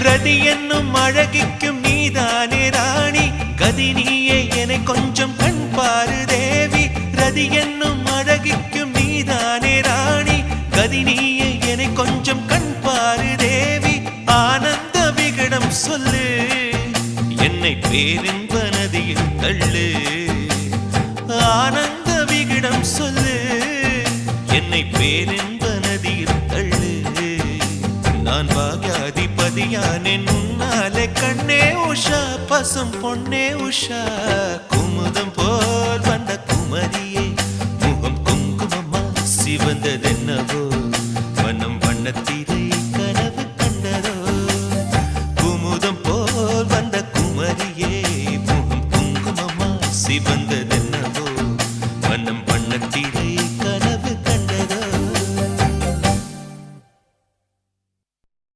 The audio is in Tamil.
ரதி என்னும் அழகிக்கும் நீதானே ராணி கதி நீயே என கொஞ்சம் கண் பாரு தேவி ரதி என்னும் அழகிக்கும் நீதானே ராணி கதி நீயே என கொஞ்சம் கண் பாரு தேவி ஆனந்த விகடம் சொல்லு என்னை பேரின்ப நதியில் தள்ளு ஆனந்த விகடம் சொல்லு என்னை பேரின்ப நதியில் தள்ளு நான் பாக்யாதிபதியானேன் உன்னாலே கண்ணே உஷா பசும் பொன்னே உஷா